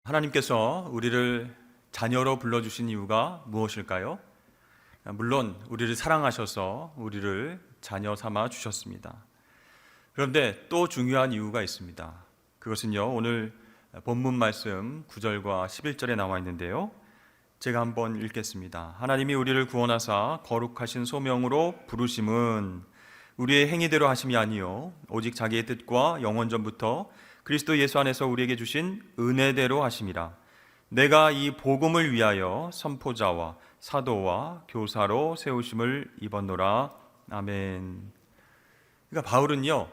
하나님께서 우리를 자녀로 불러주신 이유가 무엇일까요? 물론 우리를 사랑하셔서 우리를 자녀 삼아 주셨습니다. 그런데 또 중요한 이유가 있습니다. 그것은요, 오늘 본문 말씀 9절과 11절에 나와 있는데요, 제가 한번 읽겠습니다. 하나님이 우리를 구원하사 거룩하신 소명으로 부르심은 우리의 행위대로 하심이 아니요 오직 자기의 뜻과 영원전부터 그리스도 예수 안에서 우리에게 주신 은혜대로 하심이라. 내가 이 복음을 위하여 선포자와 사도와 교사로 세우심을 입었노라. 아멘. 그러니까 바울은요,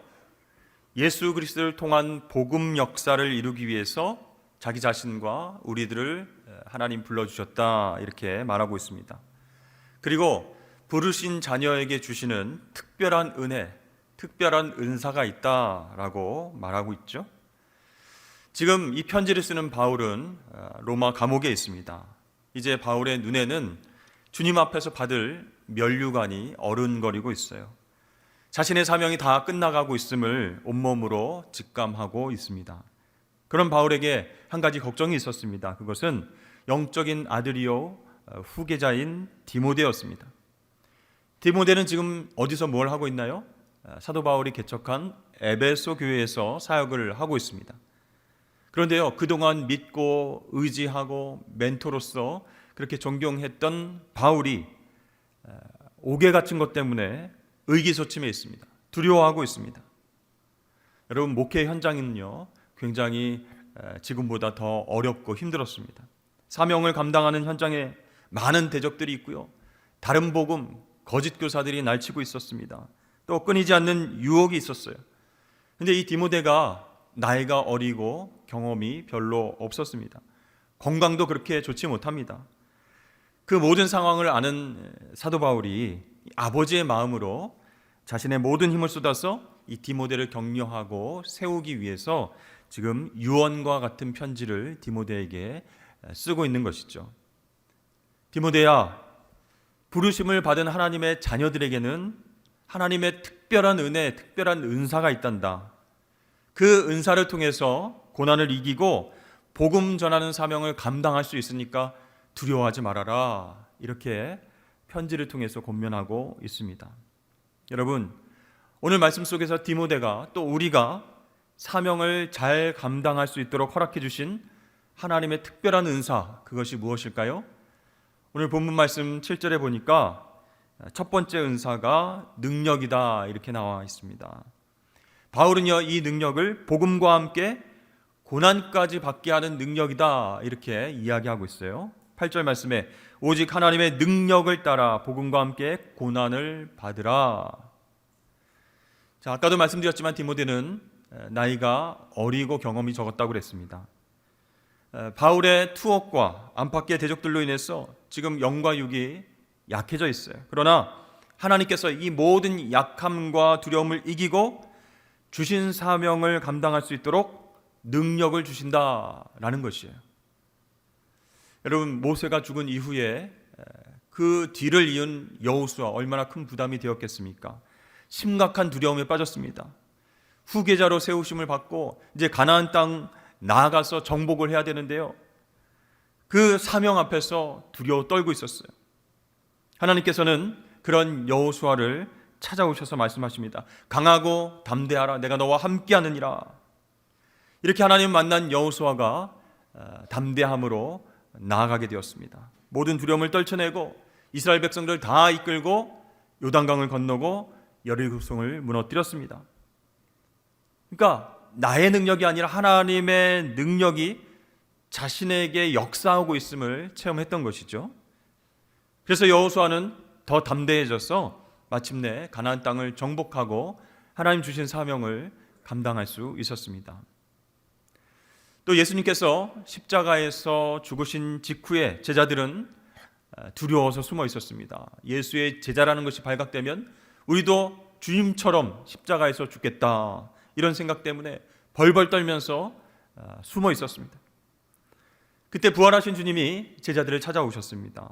예수 그리스도를 통한 복음 역사를 이루기 위해서 자기 자신과 우리들을 하나님 불러주셨다, 이렇게 말하고 있습니다. 그리고 부르신 자녀에게 주시는 특별한 은혜, 특별한 은사가 있다라고 말하고 있죠. 지금 이 편지를 쓰는 바울은 로마 감옥에 있습니다. 이제 바울의 눈에는 주님 앞에서 받을 면류관이 어른거리고 있어요. 자신의 사명이 다 끝나가고 있음을 온몸으로 직감하고 있습니다. 그런 바울에게 한 가지 걱정이 있었습니다. 그것은 영적인 아들이요 후계자인 디모데였습니다. 디모데는 지금 어디서 뭘 하고 있나요? 사도 바울이 개척한 에베소 교회에서 사역을 하고 있습니다. 그런데요, 그동안 믿고 의지하고 멘토로서 그렇게 존경했던 바울이 옥에 갇힌 것 때문에 의기소침해 있습니다. 두려워하고 있습니다. 여러분, 목회 현장은요, 굉장히 지금보다 더 어렵고 힘들었습니다. 사명을 감당하는 현장에 많은 대적들이 있고요, 다른 복음, 거짓 교사들이 날치고 있었습니다. 또 끊이지 않는 유혹이 있었어요. 그런데 이 디모데가 나이가 어리고 경험이 별로 없었습니다. 건강도 그렇게 좋지 못합니다. 그 모든 상황을 아는 사도 바울이 아버지의 마음으로 자신의 모든 힘을 쏟아서 이 디모데를 격려하고 세우기 위해서 지금 유언과 같은 편지를 디모데에게 쓰고 있는 것이죠. 디모데야, 부르심을 받은 하나님의 자녀들에게는 하나님의 특별한 은혜, 특별한 은사가 있단다. 그 은사를 통해서 고난을 이기고 복음 전하는 사명을 감당할 수 있으니까 두려워하지 말아라. 이렇게 편지를 통해서 권면하고 있습니다. 여러분, 오늘 말씀 속에서 디모데가, 또 우리가 사명을 잘 감당할 수 있도록 허락해 주신 하나님의 특별한 은사, 그것이 무엇일까요? 오늘 본문 말씀 7절에 보니까 첫 번째 은사가 능력이다, 이렇게 나와 있습니다. 바울은요, 이 능력을 복음과 함께 고난까지 받게 하는 능력이다, 이렇게 이야기하고 있어요. 8절 말씀에 오직 하나님의 능력을 따라 복음과 함께 고난을 받으라. 자, 아까도 말씀드렸지만 디모데는 나이가 어리고 경험이 적었다고 그랬습니다. 바울의 투옥과 안팎의 대적들로 인해서 지금 영과 육이 약해져 있어요. 그러나 하나님께서 이 모든 약함과 두려움을 이기고 주신 사명을 감당할 수 있도록 능력을 주신다라는 것이에요. 여러분, 모세가 죽은 이후에 그 뒤를 이은 여호수아, 얼마나 큰 부담이 되었겠습니까? 심각한 두려움에 빠졌습니다. 후계자로 세우심을 받고 이제 가나안 땅 나아가서 정복을 해야 되는데요, 그 사명 앞에서 두려워 떨고 있었어요. 하나님께서는 그런 여호수아를 찾아오셔서 말씀하십니다. 강하고 담대하라, 내가 너와 함께하느니라. 이렇게 하나님 만난 여호수아가 담대함으로 나아가게 되었습니다. 모든 두려움을 떨쳐내고 이스라엘 백성들을 다 이끌고 요단강을 건너고 여리고성을 무너뜨렸습니다. 그러니까 나의 능력이 아니라 하나님의 능력이 자신에게 역사하고 있음을 체험했던 것이죠. 그래서 여호수아는 더 담대해져서 마침내 가나안 땅을 정복하고 하나님 주신 사명을 감당할 수 있었습니다. 또 예수님께서 십자가에서 죽으신 직후에 제자들은 두려워서 숨어 있었습니다. 예수의 제자라는 것이 발각되면 우리도 주님처럼 십자가에서 죽겠다, 이런 생각 때문에 벌벌 떨면서 숨어 있었습니다. 그때 부활하신 주님이 제자들을 찾아오셨습니다.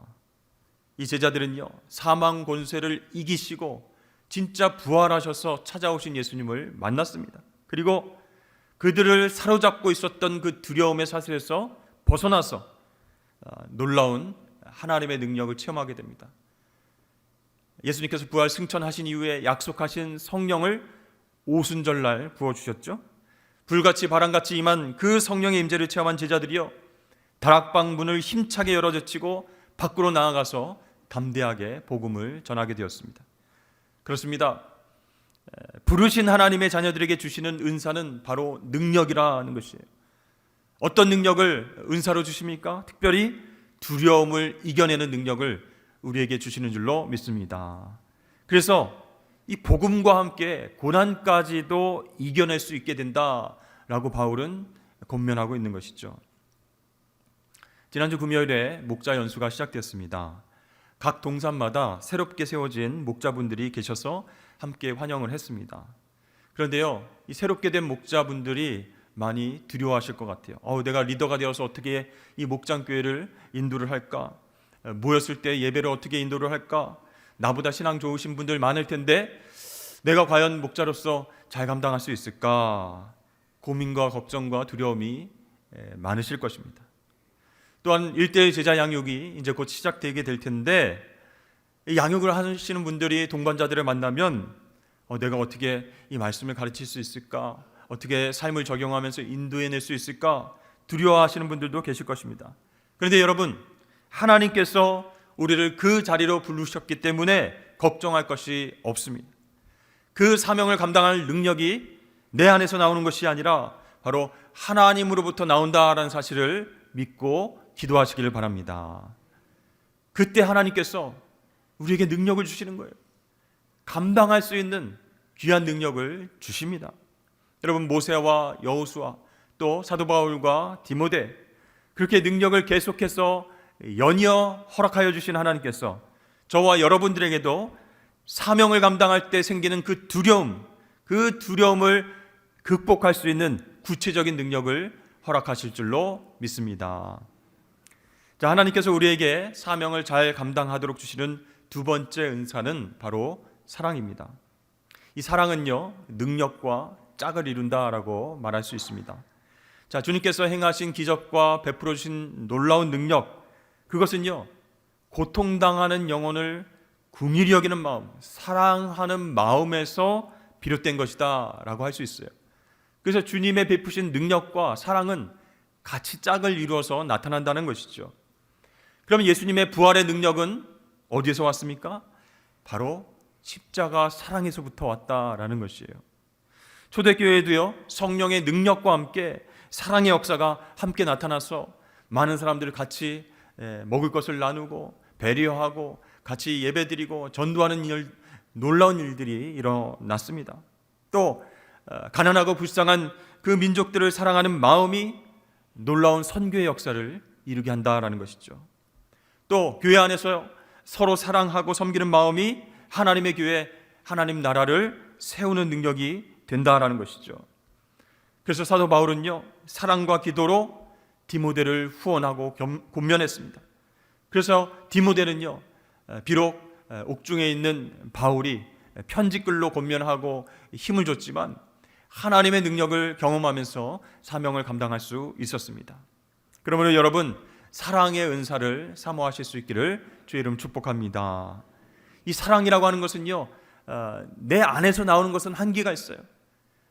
이 제자들은요, 사망 권세를 이기시고 진짜 부활하셔서 찾아오신 예수님을 만났습니다. 그리고 그들을 사로잡고 있었던 그 두려움의 사슬에서 벗어나서 놀라운 하나님의 능력을 체험하게 됩니다. 예수님께서 부활 승천하신 이후에 약속하신 성령을 오순절날 부어주셨죠. 불같이 바람같이 임한 그 성령의 임재를 체험한 제자들이요, 다락방 문을 힘차게 열어젖히고 밖으로 나아가서 담대하게 복음을 전하게 되었습니다. 그렇습니다. 부르신 하나님의 자녀들에게 주시는 은사는 바로 능력이라는 것이에요. 어떤 능력을 은사로 주십니까? 특별히 두려움을 이겨내는 능력을 우리에게 주시는 줄로 믿습니다. 그래서 이 복음과 함께 고난까지도 이겨낼 수 있게 된다라고 바울은 권면하고 있는 것이죠. 지난주 금요일에 목자 연수가 시작됐습니다. 각 동산마다 새롭게 세워진 목자분들이 계셔서 함께 환영을 했습니다. 그런데요, 이 새롭게 된 목자분들이 많이 두려워하실 것 같아요. 내가 리더가 되어서 어떻게 이 목장교회를 인도를 할까? 모였을 때 예배를 어떻게 인도를 할까? 나보다 신앙 좋으신 분들 많을 텐데 내가 과연 목자로서 잘 감당할 수 있을까? 고민과 걱정과 두려움이 많으실 것입니다. 또한 1:1 제자 양육이 이제 곧 시작되게 될 텐데, 양육을 하시는 분들이 동반자들을 만나면 내가 어떻게 이 말씀을 가르칠 수 있을까? 어떻게 삶을 적용하면서 인도해낼 수 있을까? 두려워하시는 분들도 계실 것입니다. 그런데 여러분, 하나님께서 우리를 그 자리로 부르셨기 때문에 걱정할 것이 없습니다. 그 사명을 감당할 능력이 내 안에서 나오는 것이 아니라 바로 하나님으로부터 나온다라는 사실을 믿고 기도하시기를 바랍니다. 그때 하나님께서 우리에게 능력을 주시는 거예요. 감당할 수 있는 귀한 능력을 주십니다. 여러분, 모세와 여호수아, 또 사도 바울과 디모데, 그렇게 능력을 계속해서 연이어 허락하여 주신 하나님께서 저와 여러분들에게도 사명을 감당할 때 생기는 그 두려움을 극복할 수 있는 구체적인 능력을 허락하실 줄로 믿습니다. 자, 하나님께서 우리에게 사명을 잘 감당하도록 주시는 두 번째 은사는 바로 사랑입니다. 이 사랑은요, 능력과 짝을 이룬다라고 말할 수 있습니다. 자, 주님께서 행하신 기적과 베풀어 주신 놀라운 능력, 그것은요, 고통당하는 영혼을 긍휼히 여기는 마음, 사랑하는 마음에서 비롯된 것이다 라고 할 수 있어요. 그래서 주님의 베푸신 능력과 사랑은 같이 짝을 이루어서 나타난다는 것이죠. 그러면 예수님의 부활의 능력은 어디에서 왔습니까? 바로 십자가 사랑에서부터 왔다라는 것이에요. 초대교회도요, 성령의 능력과 함께 사랑의 역사가 함께 나타나서 많은 사람들을 같이 먹을 것을 나누고 배려하고 같이 예배드리고 전도하는 놀라운 일들이 일어났습니다. 또 가난하고 불쌍한 그 민족들을 사랑하는 마음이 놀라운 선교의 역사를 이루게 한다라는 것이죠. 또 교회 안에서 서로 사랑하고 섬기는 마음이 하나님의 교회, 하나님 나라를 세우는 능력이 된다라는 것이죠. 그래서 사도 바울은요, 사랑과 기도로 디모데를 후원하고 권면했습니다. 그래서 디모데는요, 비록 옥중에 있는 바울이 편지글로 권면하고 힘을 줬지만 하나님의 능력을 경험하면서 사명을 감당할 수 있었습니다. 그러므로 여러분, 사랑의 은사를 사모하실 수 있기를 주의 이름 축복합니다. 이 사랑이라고 하는 것은요, 내 안에서 나오는 것은 한계가 있어요.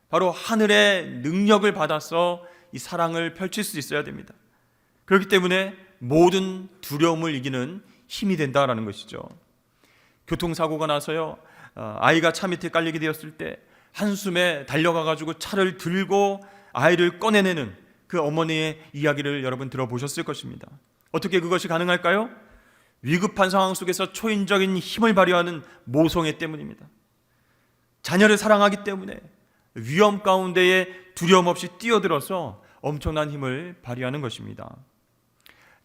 바로 하늘의 능력을 받아서 이 사랑을 펼칠 수 있어야 됩니다. 그렇기 때문에 모든 두려움을 이기는 힘이 된다라는 것이죠. 교통사고가 나서요, 아이가 차 밑에 깔리게 되었을 때 한숨에 달려가가지고 차를 들고 아이를 꺼내내는 그 어머니의 이야기를 여러분 들어보셨을 것입니다. 어떻게 그것이 가능할까요? 위급한 상황 속에서 초인적인 힘을 발휘하는 모성애 때문입니다. 자녀를 사랑하기 때문에 위험 가운데에 두려움 없이 뛰어들어서 엄청난 힘을 발휘하는 것입니다.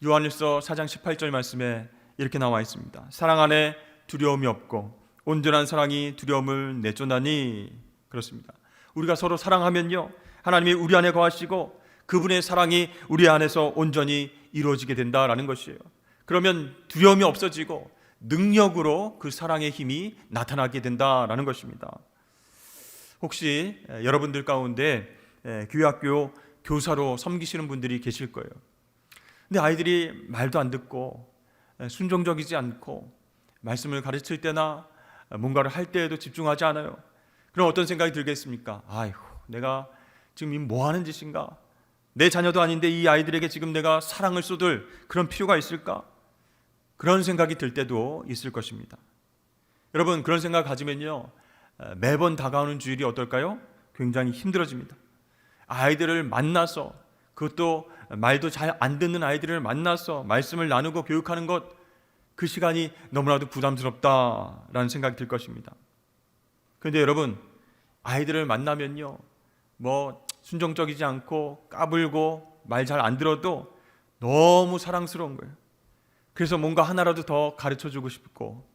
요한일서 4장 18절 말씀에 이렇게 나와 있습니다. 사랑 안에 두려움이 없고 온전한 사랑이 두려움을 내쫓나니. 그렇습니다. 우리가 서로 사랑하면요, 하나님이 우리 안에 거하시고 그분의 사랑이 우리 안에서 온전히 이루어지게 된다라는 것이에요. 그러면 두려움이 없어지고 능력으로 그 사랑의 힘이 나타나게 된다라는 것입니다. 혹시 여러분들 가운데 교회학교 교사로 섬기시는 분들이 계실 거예요. 근데 아이들이 말도 안 듣고 순종적이지 않고 말씀을 가르칠 때나 뭔가를 할 때에도 집중하지 않아요. 그럼 어떤 생각이 들겠습니까? 아이고, 내가 지금 이 뭐 하는 짓인가? 내 자녀도 아닌데 이 아이들에게 지금 내가 사랑을 쏟을 그런 필요가 있을까? 그런 생각이 들 때도 있을 것입니다. 여러분, 그런 생각 가지면요, 매번 다가오는 주일이 어떨까요? 굉장히 힘들어집니다. 아이들을 만나서, 그것도 말도 잘 안 듣는 아이들을 만나서 말씀을 나누고 교육하는 것, 그 시간이 너무나도 부담스럽다라는 생각이 들 것입니다. 그런데 여러분, 아이들을 만나면요, 뭐 순종적이지 않고 까불고 말 잘 안 들어도 너무 사랑스러운 거예요. 그래서 뭔가 하나라도 더 가르쳐주고 싶고,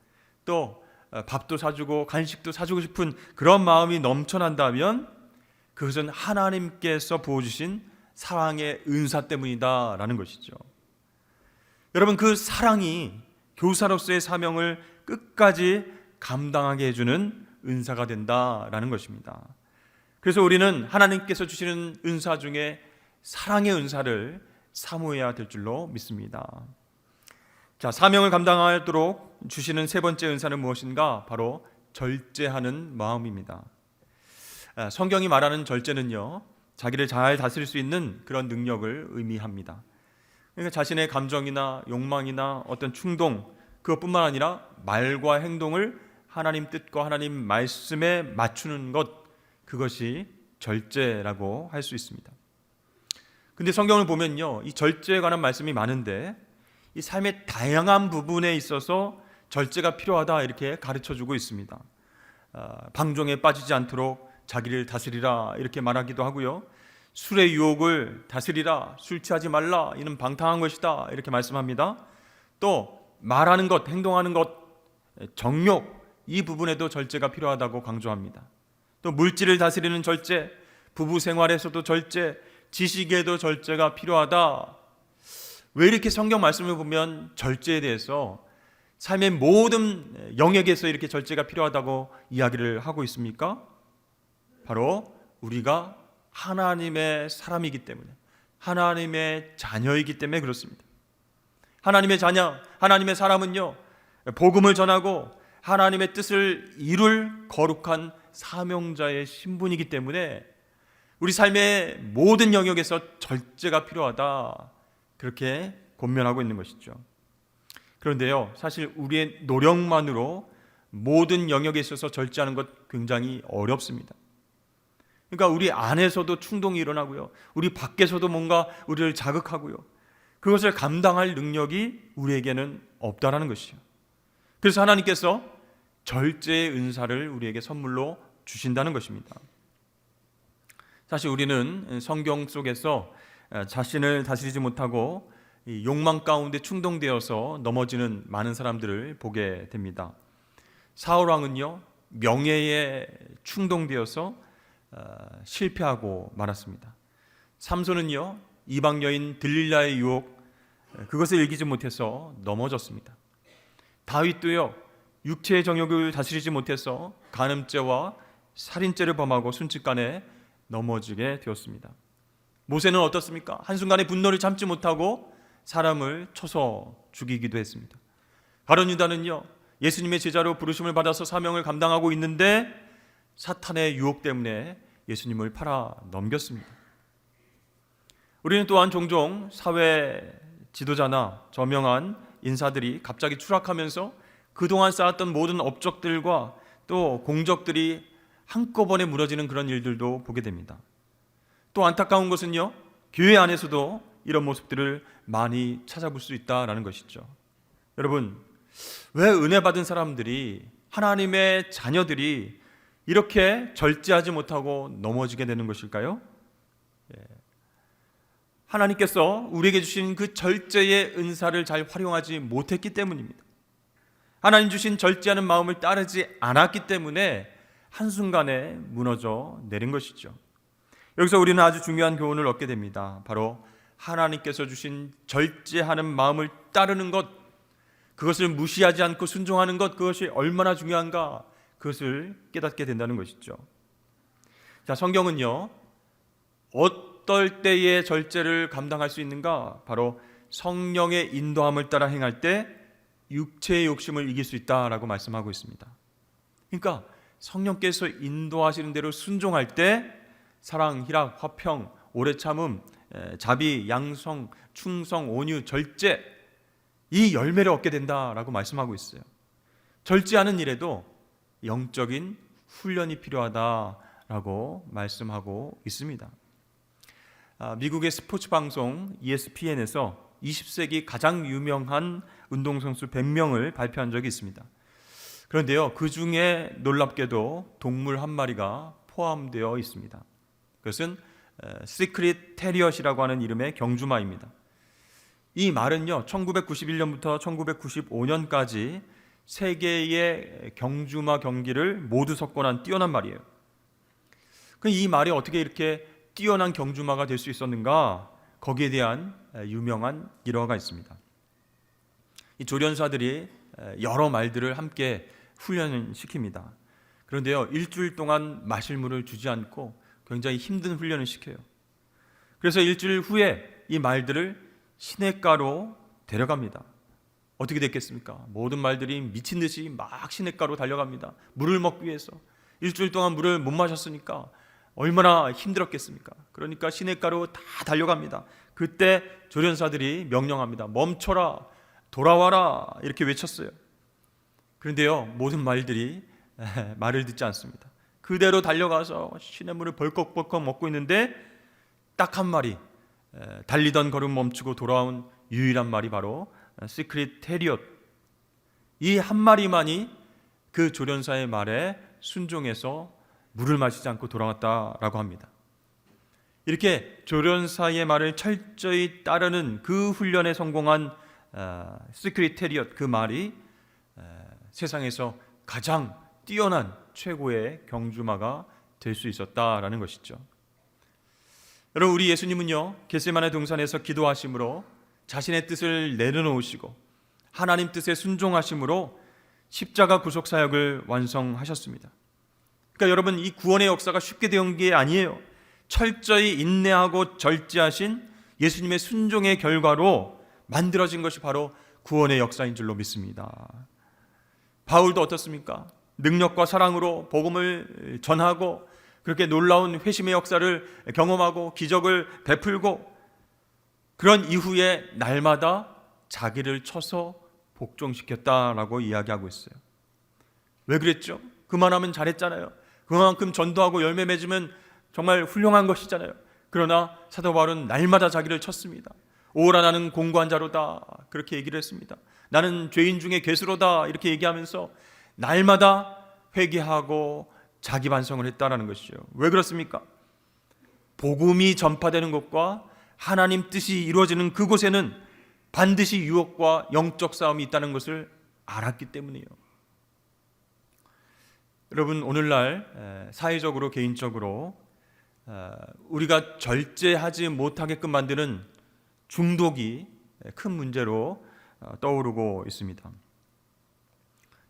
또 밥도 사주고 간식도 사주고 싶은 그런 마음이 넘쳐난다면 그것은 하나님께서 부어주신 사랑의 은사 때문이다라는 것이죠. 여러분, 그 사랑이 교사로서의 사명을 끝까지 감당하게 해주는 은사가 된다라는 것입니다. 그래서 우리는 하나님께서 주시는 은사 중에 사랑의 은사를 사모해야 될 줄로 믿습니다. 자, 사명을 감당하도록 주시는 세 번째 은사는 무엇인가? 바로 절제하는 마음입니다. 성경이 말하는 절제는요, 자기를 잘 다스릴 수 있는 그런 능력을 의미합니다. 그러니까 자신의 감정이나 욕망이나 어떤 충동, 그것뿐만 아니라 말과 행동을 하나님 뜻과 하나님 말씀에 맞추는 것, 그것이 절제라고 할 수 있습니다. 근데 성경을 보면요, 이 절제에 관한 말씀이 많은데 이 삶의 다양한 부분에 있어서 절제가 필요하다 이렇게 가르쳐주고 있습니다. 방종에 빠지지 않도록 자기를 다스리라 이렇게 말하기도 하고요, 술의 유혹을 다스리라, 술 취하지 말라, 이는 방탕한 것이다 이렇게 말씀합니다. 또 말하는 것, 행동하는 것, 정욕, 이 부분에도 절제가 필요하다고 강조합니다. 또 물질을 다스리는 절제, 부부 생활에서도 절제, 지식에도 절제가 필요하다. 왜 이렇게 성경 말씀을 보면 절제에 대해서 삶의 모든 영역에서 이렇게 절제가 필요하다고 이야기를 하고 있습니까? 바로 우리가 하나님의 사람이기 때문에, 하나님의 자녀이기 때문에 그렇습니다. 하나님의 자녀, 하나님의 사람은요, 복음을 전하고 하나님의 뜻을 이룰 거룩한 사명자의 신분이기 때문에 우리 삶의 모든 영역에서 절제가 필요하다, 그렇게 권면하고 있는 것이죠. 그런데요, 사실 우리의 노력만으로 모든 영역에 있어서 절제하는 것 굉장히 어렵습니다. 그러니까 우리 안에서도 충동이 일어나고요, 우리 밖에서도 뭔가 우리를 자극하고요, 그것을 감당할 능력이 우리에게는 없다라는 것이죠. 그래서 하나님께서 절제의 은사를 우리에게 선물로 주신다는 것입니다. 사실 우리는 성경 속에서 자신을 다스리지 못하고 욕망 가운데 충동되어서 넘어지는 많은 사람들을 보게 됩니다. 사울 왕은요, 명예에 충동되어서 실패하고 말았습니다. 삼손은요, 이방 여인 들릴라의 유혹, 그것을 이기지 못해서 넘어졌습니다. 다윗도요, 육체의 정욕을 다스리지 못해서 간음죄와 살인죄를 범하고 순식간에 넘어지게 되었습니다. 모세는 어떻습니까? 한순간에 분노를 참지 못하고 사람을 쳐서 죽이기도 했습니다. 가룟 유다는요, 예수님의 제자로 부르심을 받아서 사명을 감당하고 있는데 사탄의 유혹 때문에 예수님을 팔아 넘겼습니다. 우리는 또한 종종 사회 지도자나 저명한 인사들이 갑자기 추락하면서 그동안 쌓았던 모든 업적들과 또 공적들이 한꺼번에 무너지는 그런 일들도 보게 됩니다. 또 안타까운 것은요, 교회 안에서도 이런 모습들을 많이 찾아볼 수 있다는 것이죠. 여러분, 왜 은혜 받은 사람들이, 하나님의 자녀들이 이렇게 절제하지 못하고 넘어지게 되는 것일까요? 하나님께서 우리에게 주신 그 절제의 은사를 잘 활용하지 못했기 때문입니다. 하나님 주신 절제하는 마음을 따르지 않았기 때문에 한순간에 무너져 내린 것이죠. 여기서 우리는 아주 중요한 교훈을 얻게 됩니다. 바로 하나님께서 주신 절제하는 마음을 따르는 것, 그것을 무시하지 않고 순종하는 것, 그것이 얼마나 중요한가, 그것을 깨닫게 된다는 것이죠. 자, 성경은요, 어떨 때의 절제를 감당할 수 있는가? 바로 성령의 인도함을 따라 행할 때 육체의 욕심을 이길 수 있다라고 말씀하고 있습니다. 그러니까 성령께서 인도하시는 대로 순종할 때 사랑, 희락, 화평, 오래 참음, 자비, 양성, 충성, 온유, 절제, 이 열매를 얻게 된다라고 말씀하고 있어요. 절제하는 일에도 영적인 훈련이 필요하다라고 말씀하고 있습니다. 미국의 스포츠 방송 ESPN에서 20세기 가장 유명한 운동선수 100명을 발표한 적이 있습니다. 그런데요, 그 중에 놀랍게도 동물 한 마리가 포함되어 있습니다. 그것은 시크릿 테리엇이라고 하는 이름의 경주마입니다. 이 말은요, 1991년부터 1995년까지 세계의 경주마 경기를 모두 석권한 뛰어난 말이에요. 이 말이 어떻게 이렇게 뛰어난 경주마가 될 수 있었는가? 거기에 대한 유명한 일화가 있습니다. 이 조련사들이 여러 말들을 함께 훈련을 시킵니다. 그런데요, 일주일 동안 마실 물을 주지 않고 굉장히 힘든 훈련을 시켜요. 그래서 일주일 후에 이 말들을 시냇가로 데려갑니다. 어떻게 됐겠습니까? 모든 말들이 미친 듯이 막 시냇가로 달려갑니다. 물을 먹기 위해서. 일주일 동안 물을 못 마셨으니까 얼마나 힘들었겠습니까? 그러니까 시냇가로 다 달려갑니다. 그때 조련사들이 명령합니다. 멈춰라, 돌아와라, 이렇게 외쳤어요. 그런데요, 모든 말들이 말을 듣지 않습니다. 그대로 달려가서 시냇물을 벌컥벌컥 먹고 있는데 딱 한 마리, 달리던 걸음 멈추고 돌아온 유일한 말이 바로 시크릿 테리엇, 이 한 마리만이 그 조련사의 말에 순종해서 물을 마시지 않고 돌아왔다라고 합니다. 이렇게 조련사의 말을 철저히 따르는 그 훈련에 성공한 시크릿 테리엇, 그 말이 세상에서 가장 뛰어난 최고의 경주마가 될 수 있었다라는 것이죠. 여러분, 우리 예수님은요, 겟세마네 동산에서 기도하심으로 자신의 뜻을 내려놓으시고 하나님 뜻에 순종하심으로 십자가 구속 사역을 완성하셨습니다. 그러니까 여러분, 이 구원의 역사가 쉽게 된 게 아니에요. 철저히 인내하고 절제하신 예수님의 순종의 결과로 만들어진 것이 바로 구원의 역사인 줄로 믿습니다. 바울도 어떻습니까? 능력과 사랑으로 복음을 전하고 그렇게 놀라운 회심의 역사를 경험하고 기적을 베풀고 그런 이후에 날마다 자기를 쳐서 복종시켰다라고 이야기하고 있어요. 왜 그랬죠? 그만하면 잘했잖아요. 그만큼 전도하고 열매 맺으면 정말 훌륭한 것이잖아요. 그러나 사도 바울은 날마다 자기를 쳤습니다. 오라 나는 공고한 자로다, 그렇게 얘기를 했습니다. 나는 죄인 중에 괴수로다, 이렇게 얘기하면서 날마다 회개하고 자기 반성을 했다라는 것이죠. 왜 그렇습니까? 복음이 전파되는 것과 하나님 뜻이 이루어지는 그곳에는 반드시 유혹과 영적 싸움이 있다는 것을 알았기 때문이에요. 여러분, 오늘날 사회적으로 개인적으로 우리가 절제하지 못하게끔 만드는 중독이 큰 문제로 떠오르고 있습니다.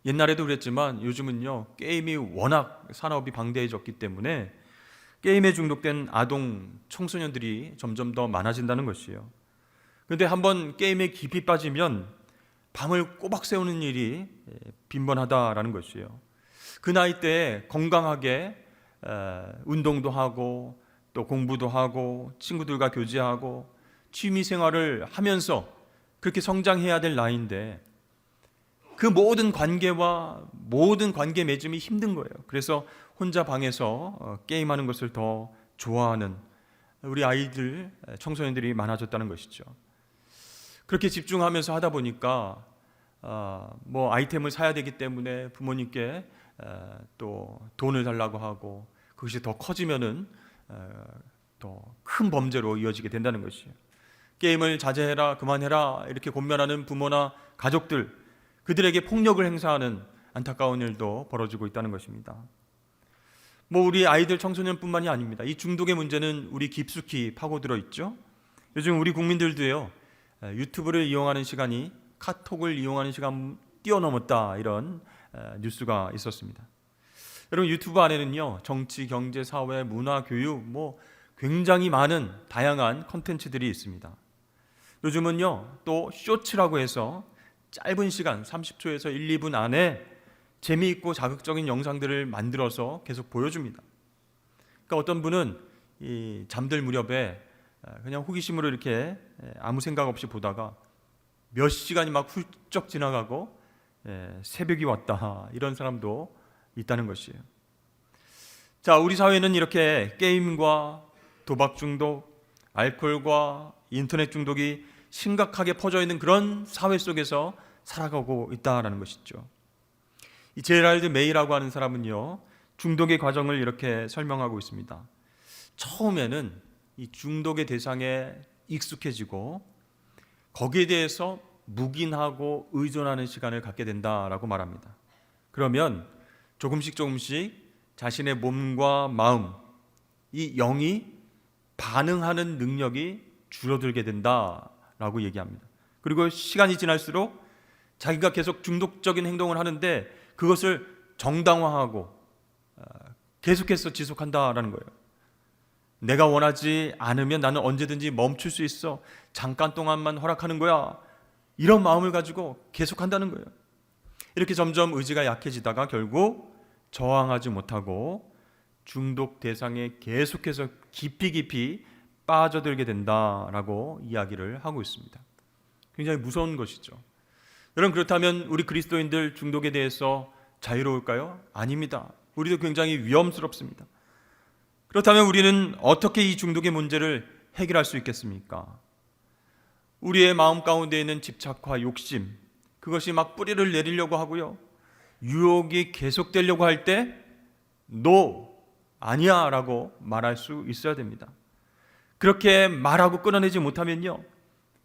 옛날에도 그랬지만 요즘은요, 게임이 워낙 산업이 방대해졌기 때문에 게임에 중독된 아동, 청소년들이 점점 더 많아진다는 것이에요. 그런데 한번 게임에 깊이 빠지면 밤을 꼬박 새우는 일이 빈번하다라는 것이에요. 그 나이 때 건강하게 운동도 하고 또 공부도 하고 친구들과 교제하고 취미 생활을 하면서 그렇게 성장해야 될 나이인데 그 모든 관계와 모든 관계 맺음이 힘든 거예요. 그래서 혼자 방에서 게임하는 것을 더 좋아하는 우리 아이들, 청소년들이 많아졌다는 것이죠. 그렇게 집중하면서 하다 보니까 뭐 아이템을 사야 되기 때문에 부모님께 또 돈을 달라고 하고 그것이 더 커지면은 더 큰 범죄로 이어지게 된다는 것이에요. 게임을 자제해라, 그만해라 이렇게 권면하는 부모나 가족들, 그들에게 폭력을 행사하는 안타까운 일도 벌어지고 있다는 것입니다. 뭐 우리 아이들, 청소년뿐만이 아닙니다. 이 중독의 문제는 우리 깊숙이 파고들어 있죠. 요즘 우리 국민들도요, 유튜브를 이용하는 시간이 카톡을 이용하는 시간 뛰어넘었다, 이런 뉴스가 있었습니다. 여러분, 유튜브 안에는요, 정치, 경제, 사회, 문화, 교육, 뭐 굉장히 많은 다양한 컨텐츠들이 있습니다. 요즘은요, 또 쇼츠라고 해서 짧은 시간 30초에서 1, 2분 안에 재미있고 자극적인 영상들을 만들어서 계속 보여줍니다. 그러니까 어떤 분은 이 잠들 무렵에 그냥 호기심으로 이렇게 아무 생각 없이 보다가 몇 시간이 막 훌쩍 지나가고 새벽이 왔다, 이런 사람도 있다는 것이에요. 자, 우리 사회는 이렇게 게임과 도박 중독, 알코올과 인터넷 중독이 심각하게 퍼져 있는 그런 사회 속에서 살아가고 있다는 것이죠. 이 제랄드 메이라고 하는 사람은요, 중독의 과정을 이렇게 설명하고 있습니다. 처음에는 이 중독의 대상에 익숙해지고 거기에 대해서 묵인하고 의존하는 시간을 갖게 된다라고 말합니다. 그러면 조금씩 자신의 몸과 마음, 이 영이 반응하는 능력이 줄어들게 된다라고 얘기합니다. 그리고 시간이 지날수록 자기가 계속 중독적인 행동을 하는데 그것을 정당화하고 계속해서 지속한다라는 거예요. 내가 원하지 않으면 나는 언제든지 멈출 수 있어. 잠깐 동안만 허락하는 거야. 이런 마음을 가지고 계속한다는 거예요. 이렇게 점점 의지가 약해지다가 결국 저항하지 못하고 중독 대상에 계속해서 깊이 빠져들게 된다라고 이야기를 하고 있습니다. 굉장히 무서운 것이죠. 여러분, 그렇다면 우리 그리스도인들 중독에 대해서 자유로울까요? 아닙니다. 우리도 굉장히 위험스럽습니다. 그렇다면 우리는 어떻게 이 중독의 문제를 해결할 수 있겠습니까? 우리의 마음 가운데 있는 집착과 욕심, 그것이 막 뿌리를 내리려고 하고요, 유혹이 계속되려고 할 때 NO, 아니야 라고 말할 수 있어야 됩니다. 그렇게 말하고 끊어내지 못하면요,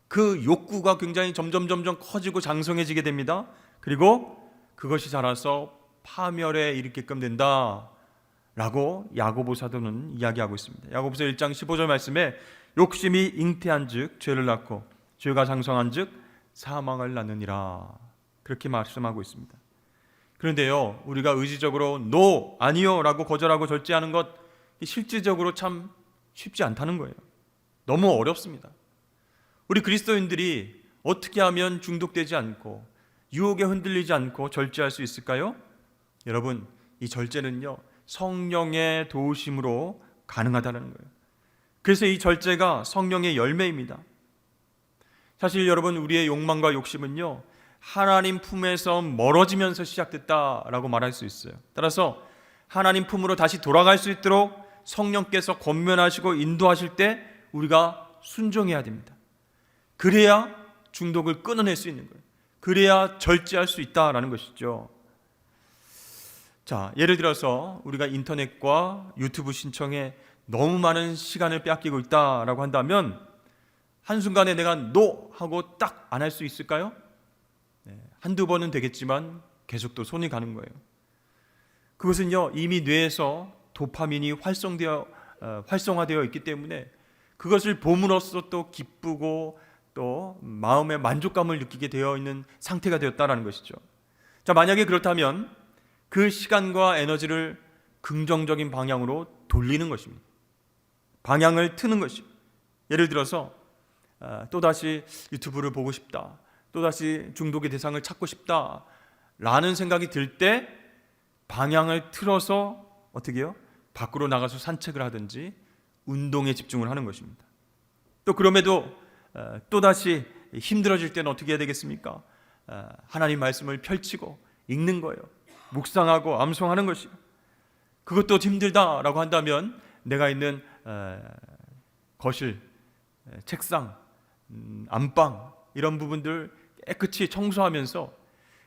그 욕구가 굉장히 점점 커지고 장성해지게 됩니다. 그리고 그것이 자라서 파멸에 이르게끔 된다 라고 야고보 사도는 이야기하고 있습니다. 야고보서 1장 15절 말씀에 욕심이 잉태한즉 죄를 낳고 죄가 장성한즉 사망을 낳느니라, 그렇게 말씀하고 있습니다. 그런데요, 우리가 의지적으로 NO, 아니요 라고 거절하고 절제하는 것, 실질적으로 참 쉽지 않다는 거예요. 너무 어렵습니다. 우리 그리스도인들이 어떻게 하면 중독되지 않고 유혹에 흔들리지 않고 절제할 수 있을까요? 여러분, 이 절제는요, 성령의 도우심으로 가능하다는 거예요. 그래서 이 절제가 성령의 열매입니다. 사실 여러분, 우리의 욕망과 욕심은요, 하나님 품에서 멀어지면서 시작됐다라고 말할 수 있어요. 따라서 하나님 품으로 다시 돌아갈 수 있도록 성령께서 권면하시고 인도하실 때 우리가 순종해야 됩니다. 그래야 중독을 끊어낼 수 있는 거예요. 그래야 절제할 수 있다라는 것이죠. 자, 예를 들어서 우리가 인터넷과 유튜브 신청에 너무 많은 시간을 뺏기고 있다라고 한다면 한순간에 내가 NO 하고 딱 안 할 수 있을까요? 한두 번은 되겠지만 계속 또 손이 가는 거예요. 그것은요, 이미 뇌에서 도파민이 활성화되어 있기 때문에 그것을 봄으로써 또 기쁘고 또 마음의 만족감을 느끼게 되어 있는 상태가 되었다라는 것이죠. 자, 만약에 그렇다면 그 시간과 에너지를 긍정적인 방향으로 돌리는 것입니다. 방향을 트는 것입니다. 예를 들어서 또다시 유튜브를 보고 싶다, 또다시 중독의 대상을 찾고 싶다 라는 생각이 들 때 방향을 틀어서 어떻게 해요? 밖으로 나가서 산책을 하든지 운동에 집중을 하는 것입니다. 또 그럼에도 또다시 힘들어질 때는 어떻게 해야 되겠습니까? 하나님 말씀을 펼치고 읽는 거예요. 묵상하고 암송하는 것이에요. 그것도 힘들다라고 한다면 내가 있는 거실, 책상, 안방 이런 부분들 깨끗이 청소하면서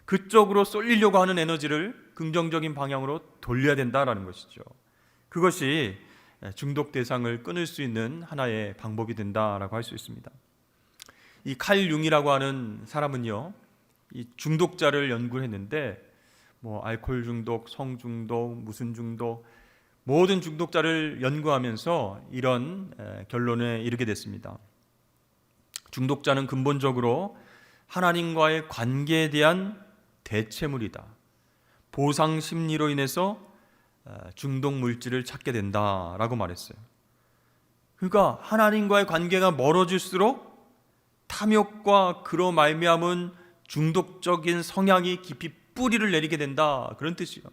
그쪽으로 쏠리려고 하는 에너지를 긍정적인 방향으로 돌려야 된다라는 것이죠. 그것이 중독 대상을 끊을 수 있는 하나의 방법이 된다라고 할 수 있습니다. 이 칼 융이라고 하는 사람은요, 이 중독자를 연구했는데 알코올 중독, 성 중독, 무슨 중독, 모든 중독자를 연구하면서 이런 결론에 이르게 됐습니다. 중독자는 근본적으로 하나님과의 관계에 대한 대체물이다. 보상 심리로 인해서 중독 물질을 찾게 된다라고 말했어요. 그러니까 하나님과의 관계가 멀어질수록 탐욕과 그로 말미암은 중독적인 성향이 깊이 뿌리를 내리게 된다, 그런 뜻이에요.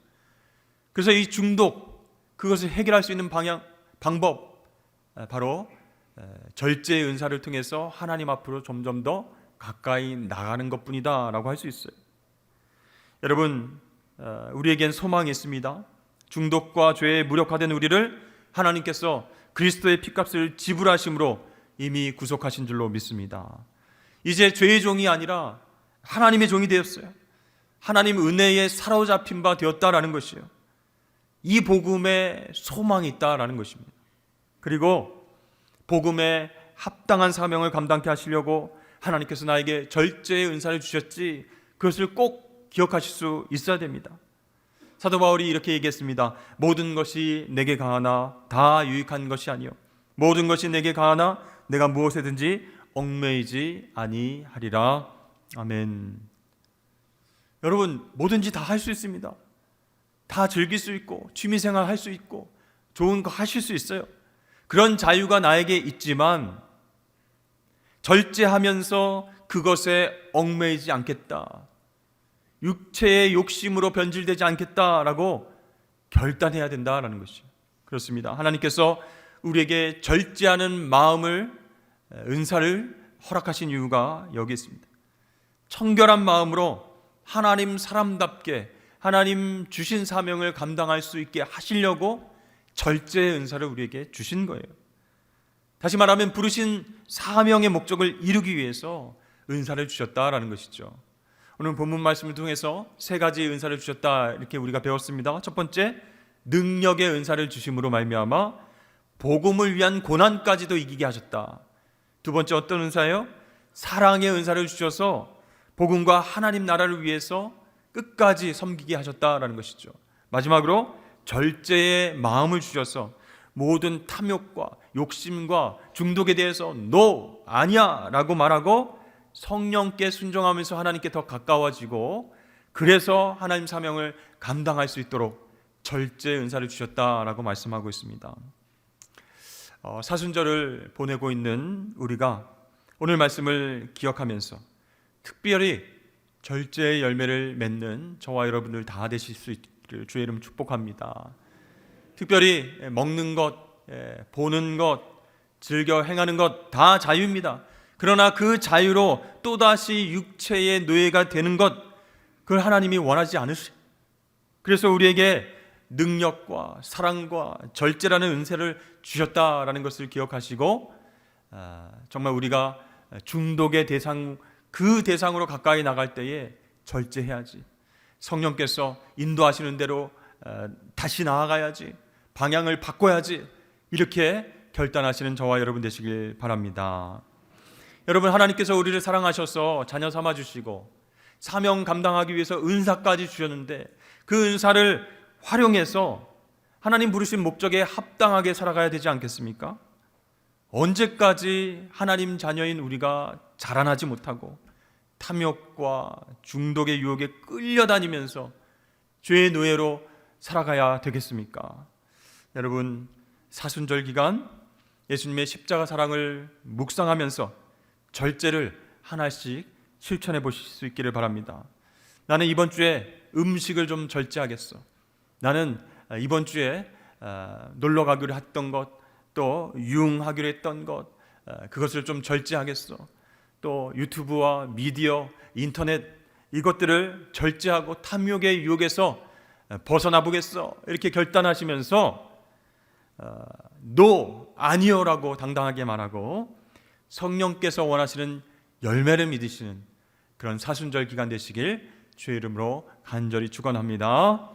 그래서 이 중독, 그것을 해결할 수 있는 방법, 바로 절제의 은사를 통해서 하나님 앞으로 점점 더 가까이 나가는 것뿐이다 라고 할 수 있어요. 여러분, 우리에겐 소망이 있습니다. 중독과 죄에 무력화된 우리를 하나님께서 그리스도의 피값을 지불하심으로 이미 구속하신 줄로 믿습니다. 이제 죄의 종이 아니라 하나님의 종이 되었어요. 하나님 은혜에 사로잡힌 바 되었다라는 것이에요. 이 복음에 소망이 있다라는 것입니다. 그리고 복음에 합당한 사명을 감당케 하시려고 하나님께서 나에게 절제의 은사를 주셨지, 그것을 꼭 기억하실 수 있어야 됩니다. 사도 바울이 이렇게 얘기했습니다. 모든 것이 내게 가하나 다 유익한 것이 아니요 모든 것이 내게 가하나 내가 무엇에든지 얽매이지 아니하리라. 아멘. 여러분, 뭐든지 다 할 수 있습니다. 다 즐길 수 있고 취미생활 할 수 있고 좋은 거 하실 수 있어요. 그런 자유가 나에게 있지만 절제하면서 그것에 얽매이지 않겠다, 육체의 욕심으로 변질되지 않겠다라고 결단해야 된다라는 것이죠. 그렇습니다. 하나님께서 우리에게 절제하는 마음을, 은사를 허락하신 이유가 여기 있습니다. 청결한 마음으로 하나님 사람답게 하나님 주신 사명을 감당할 수 있게 하시려고 절제의 은사를 우리에게 주신 거예요. 다시 말하면 부르신 사명의 목적을 이루기 위해서 은사를 주셨다라는 것이죠. 오늘 본문 말씀을 통해서 세 가지 은사를 주셨다, 이렇게 우리가 배웠습니다. 첫 번째, 능력의 은사를 주심으로 말미암아 복음을 위한 고난까지도 이기게 하셨다. 두 번째, 어떤 은사예요? 사랑의 은사를 주셔서 복음과 하나님 나라를 위해서 끝까지 섬기게 하셨다라는 것이죠. 마지막으로 절제의 마음을 주셔서 모든 탐욕과 욕심과 중독에 대해서 NO, 아니야 라고 말하고 성령께 순종하면서 하나님께 더 가까워지고, 그래서 하나님 사명을 감당할 수 있도록 절제 은사를 주셨다라고 말씀하고 있습니다. 사순절을 보내고 있는 우리가 오늘 말씀을 기억하면서 특별히 절제의 열매를 맺는 저와 여러분들 다 되실 수 있기를 주의 이름 축복합니다. 특별히 먹는 것, 보는 것, 즐겨 행하는 것 다 자유입니다. 그러나 그 자유로 또다시 육체의 노예가 되는 것, 그걸 하나님이 원하지 않으시죠. 그래서 우리에게 능력과 사랑과 절제라는 은혜를 주셨다라는 것을 기억하시고, 정말 우리가 중독의 대상, 그 대상으로 가까이 나갈 때에 절제해야지, 성령께서 인도하시는 대로 다시 나아가야지, 방향을 바꿔야지, 이렇게 결단하시는 저와 여러분 되시길 바랍니다. 여러분, 하나님께서 우리를 사랑하셔서 자녀 삼아주시고 사명 감당하기 위해서 은사까지 주셨는데, 그 은사를 활용해서 하나님 부르신 목적에 합당하게 살아가야 되지 않겠습니까? 언제까지 하나님 자녀인 우리가 자라나지 못하고 탐욕과 중독의 유혹에 끌려다니면서 죄의 노예로 살아가야 되겠습니까? 여러분, 사순절 기간 예수님의 십자가 사랑을 묵상하면서 절제를 하나씩 실천해 보실 수 있기를 바랍니다. 나는 이번 주에 음식을 좀 절제하겠어. 나는 이번 주에 놀러 가기로 했던 것, 또 유흥하기로 했던 것, 그것을 좀 절제하겠어. 또 유튜브와 미디어, 인터넷, 이것들을 절제하고 탐욕의 유혹에서 벗어나 보겠어. 이렇게 결단하시면서 노, 아니요라고 당당하게 말하고 성령께서 원하시는 열매를 믿으시는 그런 사순절 기간 되시길 주의 이름으로 간절히 축원합니다.